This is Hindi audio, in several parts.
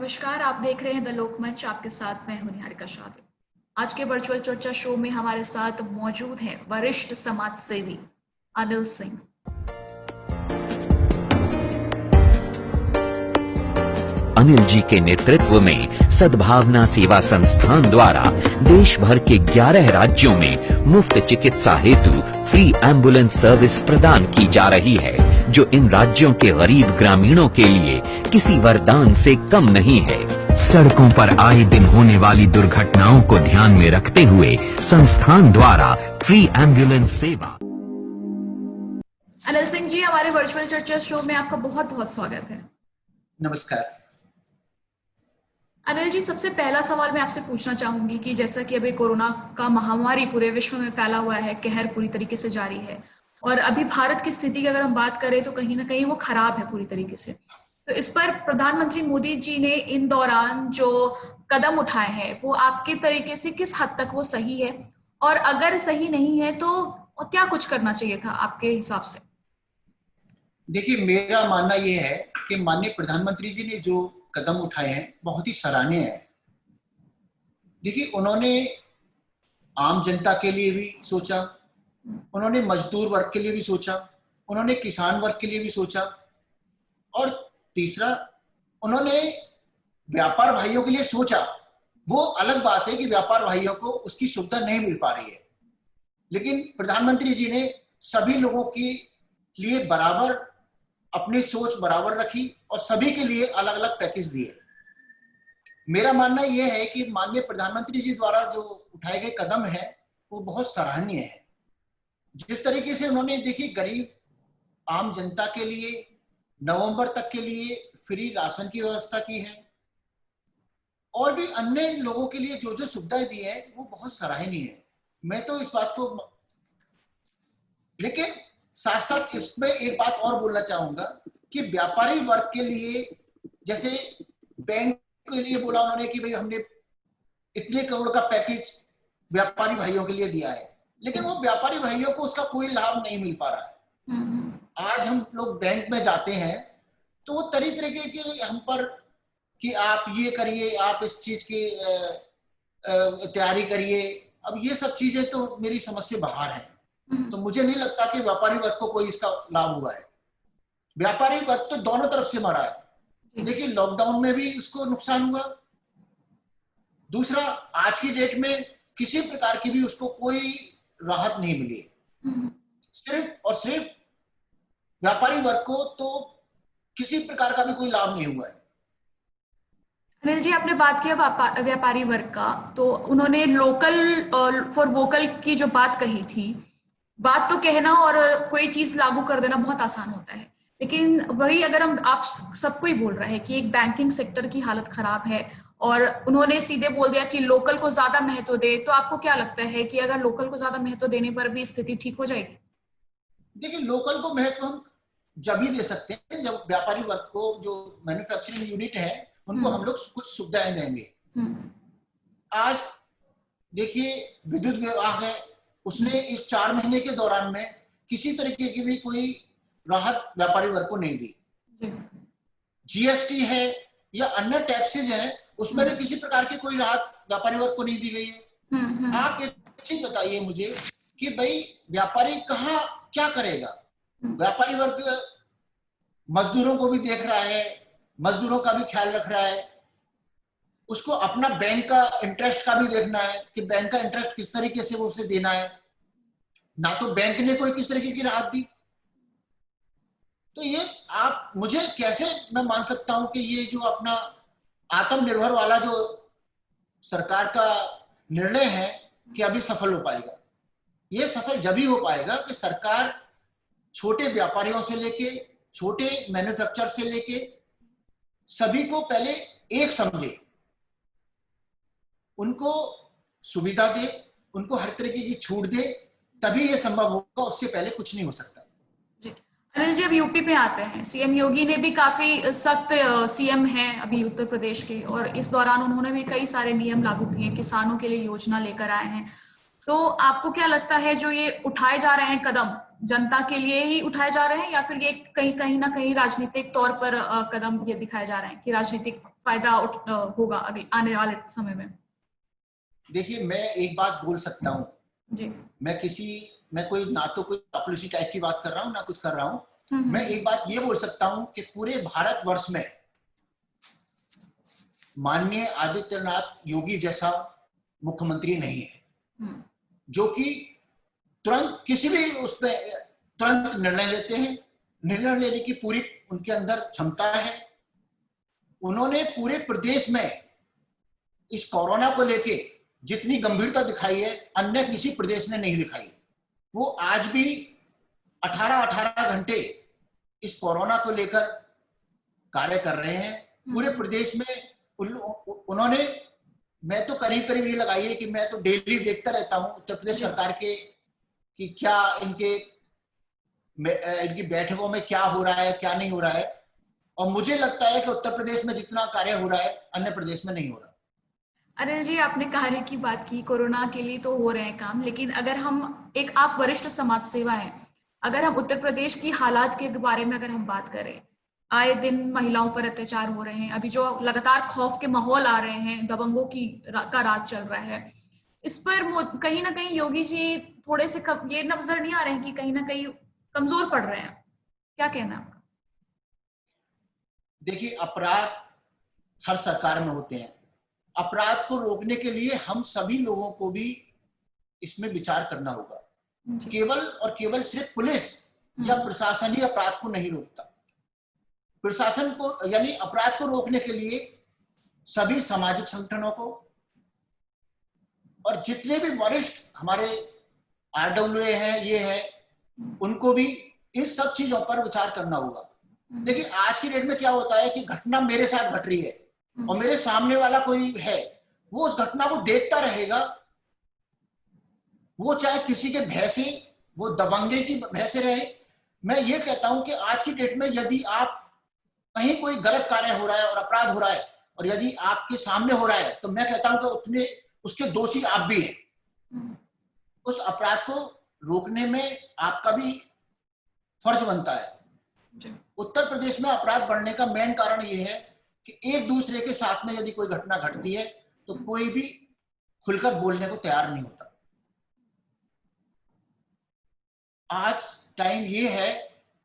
नमस्कार, आप देख रहे हैं द लोकमंच। आपके साथ मैं हूं निहारिका शादी। आज के वर्चुअल चर्चा शो में हमारे साथ मौजूद हैं वरिष्ठ समाज सेवी अनिल सिंह। अनिल जी के नेतृत्व में सद्भावना सेवा संस्थान द्वारा देश भर के 11 राज्यों में मुफ्त चिकित्सा हेतु फ्री एम्बुलेंस सर्विस प्रदान की जा रही है, जो इन राज्यों के गरीब ग्रामीणों के लिए किसी वरदान से कम नहीं है। सड़कों पर आए दिन होने वाली दुर्घटनाओं को ध्यान में रखते हुए संस्थान द्वारा फ्री एम्बुलेंस सेवा। अनिल सिंह जी, हमारे वर्चुअल चर्चा शो में आपका बहुत बहुत स्वागत है। नमस्कार अनिल जी, सबसे पहला सवाल मैं आपसे पूछना चाहूंगी कि जैसा कि अभी कोरोना का महामारी पूरे विश्व में फैला हुआ है, कहर पूरी तरीके से जारी है और अभी भारत की स्थिति की अगर हम बात करें तो कहीं ना कहीं वो खराब है पूरी तरीके से। तो इस पर प्रधानमंत्री मोदी जी ने इन दौरान जो कदम उठाए हैं वो आपके तरीके से किस हद तक वो सही है, और अगर सही नहीं है तो क्या कुछ करना चाहिए था आपके हिसाब से? देखिए, मेरा मानना यह है कि माननीय प्रधानमंत्री जी ने जो कदम उठाए हैं बहुत ही सराहनीय है। देखिए, उन्होंने आम जनता के लिए भी सोचा, उन्होंने मजदूर वर्ग के लिए भी सोचा, उन्होंने किसान वर्ग के लिए भी सोचा, और तीसरा उन्होंने व्यापार भाइयों के लिए सोचा। वो अलग बात है कि व्यापार भाइयों को उसकी सुविधा नहीं मिल पा रही है, लेकिन प्रधानमंत्री जी ने सभी लोगों के लिए बराबर अपनी सोच बराबर रखी और सभी के लिए अलग अलग पैकेज दिए। मेरा मानना यह है कि माननीय प्रधानमंत्री जी द्वारा जो उठाए गए कदम है वो बहुत सराहनीय है। जिस तरीके से उन्होंने, देखिए, गरीब आम जनता के लिए नवंबर तक के लिए फ्री राशन की व्यवस्था की है और भी अन्य लोगों के लिए जो जो सुविधाएं दी है वो बहुत सराहनीय है। मैं तो इस बात को, लेकिन साथ साथ इसमें एक बात और बोलना चाहूंगा कि व्यापारी वर्ग के लिए, जैसे बैंक के लिए बोला उन्होंने कि भाई हमने इतने करोड़ का पैकेज व्यापारी भाइयों के लिए दिया है, लेकिन वो व्यापारी भाइयों को उसका कोई लाभ नहीं मिल पा रहा है। आज हम लोग बैंक में जाते हैं तो वो तरीके के हम पर कि आप ये करिए, आप इस चीज की तैयारी करिए। अब ये सब चीजें तो मेरी समझ से बाहर है, तो मुझे नहीं लगता कि व्यापारी वर्ग को कोई इसका लाभ हुआ है। व्यापारी वर्ग तो दोनों तरफ से मरा है। देखिए, लॉकडाउन में भी उसको नुकसान हुआ। दूसरा, आज की डेट में किसी प्रकार की भी उसको कोई राहत नहीं मिली है। सिर्फ और सिर्फ व्यापारी वर्ग को तो किसी प्रकार का भी कोई लाभ नहीं हुआ है। अनिल जी, आपने बात किया व्यापारी वर्ग का, तो उन्होंने लोकल फॉर वोकल की जो बात कही थी। बात तो कहना और कोई चीज लागू कर देना बहुत आसान होता है, लेकिन वही अगर आप सबको ही बोल रहे हैं कि एक बैंकिंग सेक्टर की हालत खराब है और उन्होंने सीधे बोल दिया कि लोकल को ज्यादा महत्व दे, तो आपको क्या लगता है कि अगर लोकल को ज्यादा महत्व देने पर भी स्थिति ठीक हो जाएगी? देखिए, लोकल को महत्व हम जब ही दे सकते हैं जब व्यापारी वर्ग को, जो मैन्युफैक्चरिंग यूनिट है, उनको हम लोग कुछ सुविधाएं देंगे। आज देखिए, विद्युत विभाग है, उसने इस 4 महीने के दौरान में किसी तरीके की भी कोई राहत व्यापारी वर्ग को नहीं दी। जीएसटी है या अन्य टैक्सेज हैं, उसमें भी किसी प्रकार की कोई राहत व्यापारी वर्ग को नहीं दी गई है। आप एक चीज बताइए मुझे कि भाई व्यापारी कहाँ क्या करेगा? व्यापारी वर्ग मजदूरों को भी देख रहा है, मजदूरों का भी ख्याल रख रहा है, उसको अपना बैंक का इंटरेस्ट का भी देखना है कि बैंक का इंटरेस्ट किस तरीके से वो उसे देना है। ना तो बैंक ने कोई किस तरीके की राहत दी, तो ये आप मुझे कैसे मैं मान सकता हूं कि ये जो अपना आत्मनिर्भर वाला जो सरकार का निर्णय है कि अभी सफल हो पाएगा? ये सफल जब ही हो पाएगा कि सरकार छोटे व्यापारियों से लेके, छोटे मैन्युफैक्चर से लेके सभी को पहले एक समझे, उनको सुविधा दे, उनको हर तरीके की छूट दे, तभी ये संभव होगा। उससे पहले कुछ नहीं हो सकता। जी। अनिल जी, अब यूपी पे आते हैं। सीएम योगी ने भी काफी सख्त सीएम हैं अभी उत्तर प्रदेश के, और इस दौरान उन्होंने भी कई सारे नियम लागू किए, किसानों के लिए योजना लेकर आए हैं। तो आपको क्या लगता है जो ये उठाए जा रहे हैं कदम, जनता के लिए ही उठाए जा रहे हैं या फिर ये कहीं कहीं ना कहीं राजनीतिक तौर पर कदम ये दिखाए जा रहे हैं कि राजनीतिक फायदा होगा अगले आने वाले समय में? देखिए, मैं एक बात बोल सकता हूँ। जी। मैं कोई ना तो कोई पॉपुलिसिटी टाइप की बात कर रहा हूँ ना कुछ कर रहा हूँ। मैं एक बात ये बोल सकता हूँ कि पूरे भारतवर्ष में माननीय आदित्यनाथ योगी जैसा मुख्यमंत्री नहीं है, जो कि तुरंत किसी भी उसमें तुरंत निर्णय लेते हैं। निर्णय लेने की पूरी उनके अंदर क्षमता है। उन्होंने पूरे प्रदेश में इस कोरोना को लेके जितनी गंभीरता दिखाई है, अन्य किसी प्रदेश ने नहीं दिखाई। वो आज भी 18-18 घंटे इस कोरोना को लेकर कार्य कर रहे हैं पूरे प्रदेश में। उन्होंने, मैं तो करीब करीब ये लगाई है कि मैं तो डेली देखता रहता हूं उत्तर प्रदेश सरकार के कि क्या इनकी बैठकों में क्या हो रहा है, क्या नहीं हो रहा है। और मुझे लगता है कि उत्तर प्रदेश में जितना कार्य हो रहा है अन्य प्रदेश में नहीं हो रहा। अनिल जी, आपने कार्य की बात की, कोरोना के लिए तो हो रहे हैं काम, लेकिन अगर हम आप वरिष्ठ समाज सेवा हैं, अगर हम उत्तर प्रदेश की हालात के बारे में अगर हम बात करें, आए दिन महिलाओं पर अत्याचार हो रहे हैं, अभी जो लगातार खौफ के माहौल आ रहे हैं, दबंगों का राज चल रहा है, इस पर कहीं ना कहीं योगी जी थोड़े से ये नजर नहीं आ रहे हैं कि कहीं ना कहीं कमजोर पड़ रहे हैं? क्या कहना है आपका? देखिए, अपराध हर सरकार में होते हैं। अपराध को रोकने के लिए हम सभी लोगों को भी इसमें विचार करना होगा। केवल और केवल सिर्फ पुलिस या प्रशासन ही अपराध को नहीं रोकता। प्रशासन को, यानी अपराध को रोकने के लिए सभी सामाजिक संगठनों को और जितने भी वरिष्ठ हमारे आरडब्ल्यूए हैं, ये है, उनको भी इन सब चीजों पर विचार करना होगा। देखिए, आज की डेट में क्या होता है कि घटना मेरे साथ घट रही है और मेरे सामने वाला कोई है, वो उस घटना को देखता रहेगा। वो चाहे किसी के भय से, वो दबंगे की भय से रहे। मैं ये कहता हूं कि आज की डेट में यदि आप कहीं कोई गलत कार्य हो रहा है और अपराध हो रहा है और यदि आपके सामने हो रहा है, तो मैं कहता हूं कि उतने उसके दोषी आप भी हैं। उस अपराध को रोकने में आपका भी फर्ज बनता है। उत्तर प्रदेश में अपराध बढ़ने का मेन कारण यह है कि एक दूसरे के साथ में यदि कोई घटना घटती है तो कोई भी खुलकर बोलने को तैयार नहीं होता। आज टाइम ये है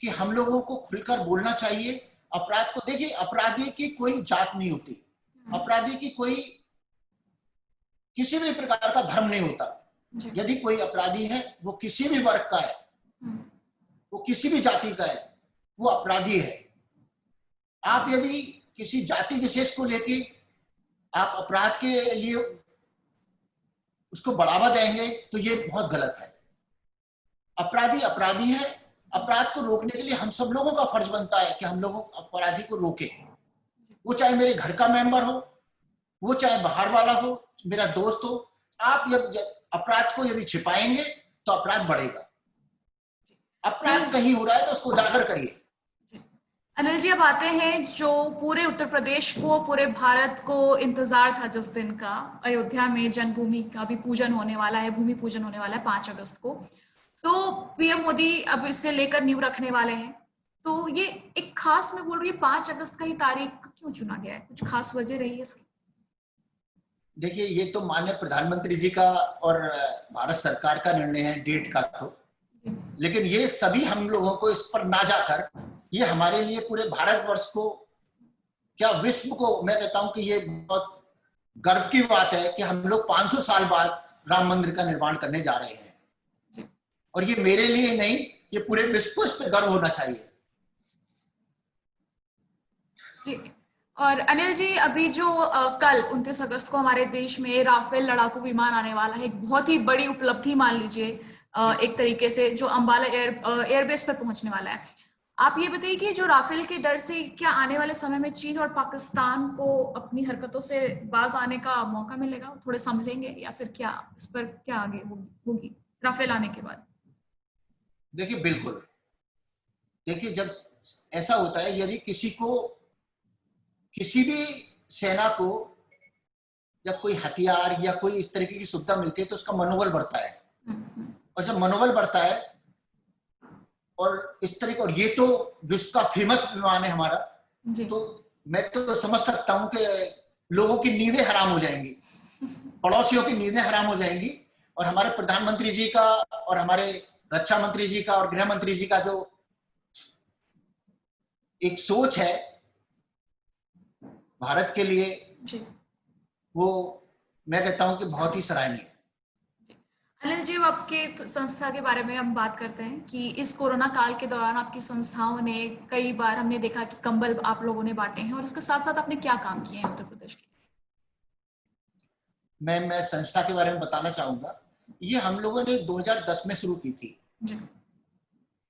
कि हम लोगों को खुलकर बोलना चाहिए। अपराध को, देखिए, अपराधी की कोई जात नहीं होती, अपराधी की कोई किसी भी प्रकार का धर्म नहीं होता। यदि कोई अपराधी है, वो किसी भी वर्ग का है, वो किसी भी जाति का है, वो अपराधी है। आप यदि किसी जाति विशेष को लेके आप अपराध के लिए उसको बढ़ावा देंगे तो ये बहुत गलत है। अपराधी अपराधी है। अपराध को रोकने के लिए हम सब लोगों का फर्ज बनता है कि हम लोगों अपराधी को रोके। वो चाहे मेरे घर का मेंबर हो, वो चाहे बाहर वाला हो, मेरा दोस्त हो। आप अपराध को यदि छिपाएंगे तो अपराध बढ़ेगा। अपराध कहीं हो रहा है तो उसको उजागर करिए। अनिल जी, अब आते हैं जो पूरे उत्तर प्रदेश को, पूरे भारत को इंतजार था जिस दिन का, अयोध्या में जन्मभूमि का भी पूजन होने वाला है, भूमि पूजन होने वाला है 5 अगस्त को। तो पीएम मोदी अब इससे लेकर नींव रखने वाले हैं। तो ये एक खास, मैं बोल रही हूँ, 5 अगस्त का ही तारीख क्यों चुना गया है? कुछ खास वजह रही है इसकी? देखिए, ये तो माननीय प्रधानमंत्री जी का और भारत सरकार का निर्णय है डेट का, तो लेकिन ये सभी हम लोगों को इस पर ना जाकर, ये हमारे लिए पूरे भारतवर्ष को, क्या विश्व को, मैं कहता हूं कि ये बहुत गर्व की बात है कि हम लोग 500 साल बाद राम मंदिर का निर्माण करने जा रहे हैं। और ये मेरे लिए नहीं, ये पूरे विश्व को इस पर गर्व होना चाहिए। जी। और अनिल जी, अभी जो कल 29 अगस्त को हमारे देश में राफेल लड़ाकू विमान आने वाला है, एक बहुत ही बड़ी उपलब्धि मान लीजिए एक तरीके से, जो अंबाला एयरबेस पर पहुंचने वाला है। आप ये बताइए कि जो राफेल के डर से क्या आने वाले समय में चीन और पाकिस्तान को अपनी हरकतों से बाज आने का मौका मिलेगा? थोड़े संभलेंगे या फिर क्या इस पर क्या आगे होगी राफेल आने के बाद? देखिए, बिल्कुल। देखिए, जब ऐसा होता है, यदि किसी भी सेना को जब कोई हथियार या कोई इस तरीके की सुविधा मिलती है तो उसका मनोबल बढ़ता है, और जब मनोबल बढ़ता है और इस तरीके, और ये तो विश्व का फेमस विमान है हमारा, तो मैं तो समझ सकता हूं कि लोगों की नींदें हराम हो जाएंगी, पड़ोसियों की नींदें हराम हो जाएंगी, और हमारे प्रधानमंत्री जी का और हमारे रक्षा मंत्री जी का और गृह मंत्री जी का जो एक सोच है भारत के लिए, वो मैं कहता हूं कि बहुत ही सराहनीय है। अनिल जी, अब आपके संस्था के बारे में हम बात करते हैं कि इस कोरोना काल के दौरान आपकी संस्थाओं ने कई बार हमने देखा कि कंबल आप लोगों ने बांटे हैं, और इसके साथ साथ आपने क्या काम किए हैं उत्तर प्रदेश के? मैं संस्था के बारे में बताना चाहूंगा। ये हम लोगों ने 2010 में शुरू की थी जी।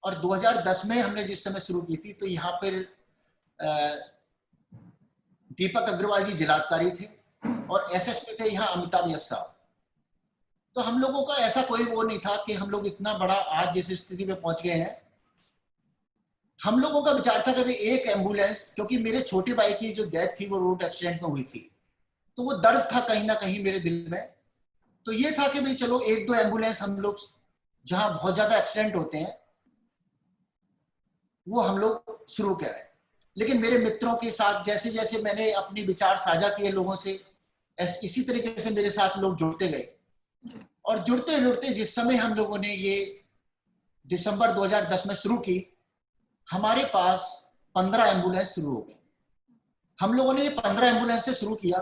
और 2010 में हमने जिस समय शुरू की थी तो यहाँ पर दीपक अग्रवाल जी जिलाधिकारी थे और एसएसपी थे यहाँ अमिताभ यश साहब। तो हम लोगों का ऐसा कोई वो नहीं था कि हम लोग इतना बड़ा आज जिस स्थिति में पहुंच गए हैं। हम लोगों का विचार था कि एक एम्बुलेंस, क्योंकि मेरे छोटे भाई की जो डेथ थी वो रोड एक्सीडेंट में हुई थी, तो वो दर्द था कहीं ना कहीं मेरे दिल में। तो ये था कि भाई चलो एक दो एम्बुलेंस हम लोग जहां बहुत ज्यादा एक्सीडेंट होते हैं वो हम लोग शुरू करें। लेकिन मेरे मित्रों के साथ जैसे जैसे मैंने अपने विचार साझा किए लोगों से, इसी तरीके से मेरे साथ लोग जुड़ते गए, और जुड़ते जुड़ते जिस समय हम लोगों ने ये दिसंबर 2010 में शुरू की, हमारे पास 15 एम्बुलेंस शुरू हो गए। हम लोगों ने ये 15 एम्बुलेंस से शुरू किया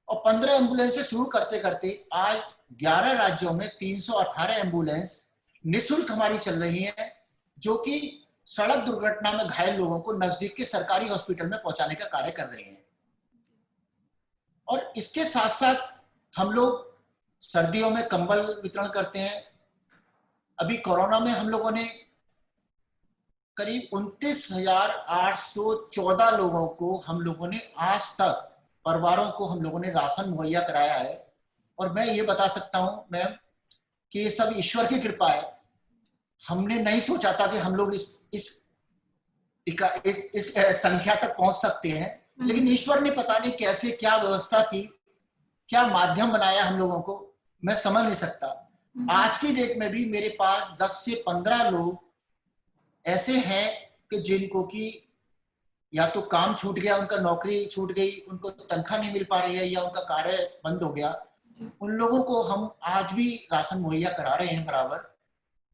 और 15 एम्बुलेंस से शुरू करते करते आज 11 राज्यों में 318 एम्बुलेंस निःशुल्क हमारी चल रही हैं, जो कि सड़क दुर्घटना में घायल लोगों को नजदीक के सरकारी हॉस्पिटल में पहुंचाने का कार्य कर रहे हैं। और इसके साथ साथ हम लोग सर्दियों में कंबल वितरण करते हैं। अभी कोरोना में हम लोगों ने करीब 29,814 लोगों को हम लोगों ने आज तक परिवारों को हम लोगों ने राशन मुहैया कराया है। और मैं ये बता सकता हूं मैम कि ये सब ईश्वर की कृपा है। हमने नहीं सोचा था कि हम लोग इस संख्या तक पहुंच सकते हैं, लेकिन ईश्वर ने पता नहीं कैसे क्या व्यवस्था की, क्या माध्यम बनाया हम लोगों को, मैं समझ नहीं सकता। आज की डेट में भी मेरे पास 10 से 15 लोग ऐसे हैं कि जिनको की या तो काम छूट गया, उनका नौकरी छूट गई, उनको तनख्वाह नहीं मिल पा रही है या उनका कार्य बंद हो गया, उन लोगों को हम आज भी राशन मुहैया करा रहे हैं बराबर।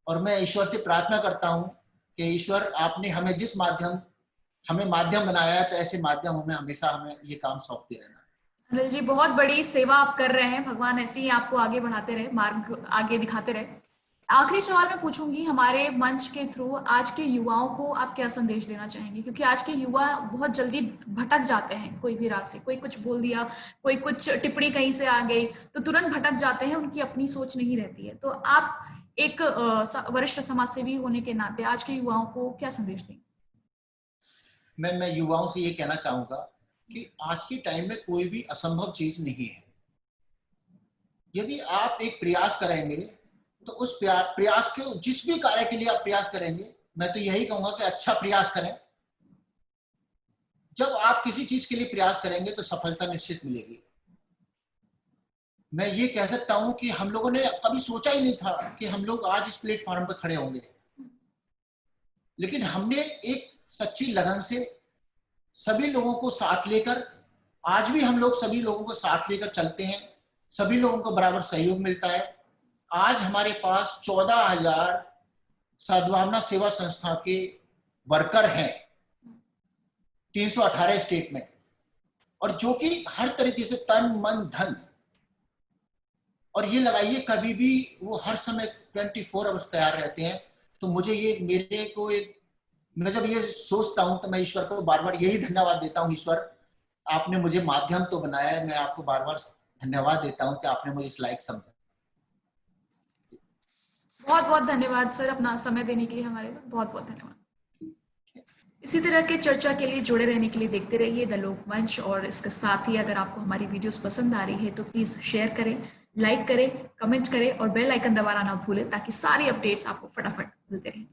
और मैं ईश्वर से प्रार्थना करता हूं कि ईश्वर आपने हमें जिस माध्यम हमें माध्यम बनाया है, तो ऐसे माध्यम हमें हमेशा हमें ये काम सौंपते रहना। अनिल जी, बहुत बड़ी सेवा आप कर रहे हैं, भगवान ऐसे ही आपको आगे बढ़ाते रहे, मार्ग आगे दिखाते रहे। आखिरी सवाल मैं पूछूंगी, हमारे मंच के थ्रू आज के युवाओं को आप क्या संदेश देना चाहेंगे? क्योंकि आज के युवा बहुत जल्दी भटक जाते हैं, कोई भी रास्ते, कोई कुछ बोल दिया, कोई कुछ टिप्पणी कहीं से आ गई तो तुरंत भटक जाते हैं, उनकी अपनी सोच नहीं रहती है। तो आप एक वरिष्ठ समाजसेवी होने के नाते आज के युवाओं को क्या संदेश देंगे? मैं युवाओं से ये कहना चाहूंगा कि आज के टाइम में कोई भी असंभव चीज नहीं है। यदि आप एक प्रयास करेंगे तो उस प्रयास के जिस भी कार्य के लिए आप प्रयास करेंगे, मैं तो यही कहूंगा कि अच्छा प्रयास करें। जब आप किसी चीज के लिए प्रयास करेंगे तो सफलता निश्चित मिलेगी। मैं ये कह सकता हूं कि हम लोगों ने कभी सोचा ही नहीं था कि हम लोग आज इस प्लेटफॉर्म पर खड़े होंगे, लेकिन हमने एक सच्ची लगन से सभी लोगों को साथ लेकर, आज भी हम लोग सभी लोगों को साथ लेकर चलते हैं, सभी लोगों को बराबर सहयोग मिलता है। आज हमारे पास 14,000 सद्भावना सेवा संस्था के वर्कर हैं 318 स्टेट में, और जो कि हर तरीके से तन मन धन, और ये लगाइए कभी भी वो हर समय 24 आवर्स तैयार रहते हैं। तो मुझे ये मेरे को एक, मैं जब ये सोचता हूं तो मैं ईश्वर को बार बार यही धन्यवाद देता हूं, ईश्वर आपने मुझे माध्यम तो बनाया है, मैं आपको बार बार धन्यवाद देता हूं कि आपने मुझे इस लायक समझा। बहुत बहुत धन्यवाद सर, अपना समय देने के लिए हमारे को बहुत बहुत धन्यवाद। इसी तरह के चर्चा के लिए जुड़े रहने के लिए देखते रहिए द लोक मंच, और इसके साथ ही अगर आपको हमारी वीडियोस पसंद आ रही है तो प्लीज शेयर करें, लाइक करें, कमेंट करें और बेल आइकन दबाना ना भूलें, ताकि सारी अपडेट्स आपको फटाफट मिलते रहें।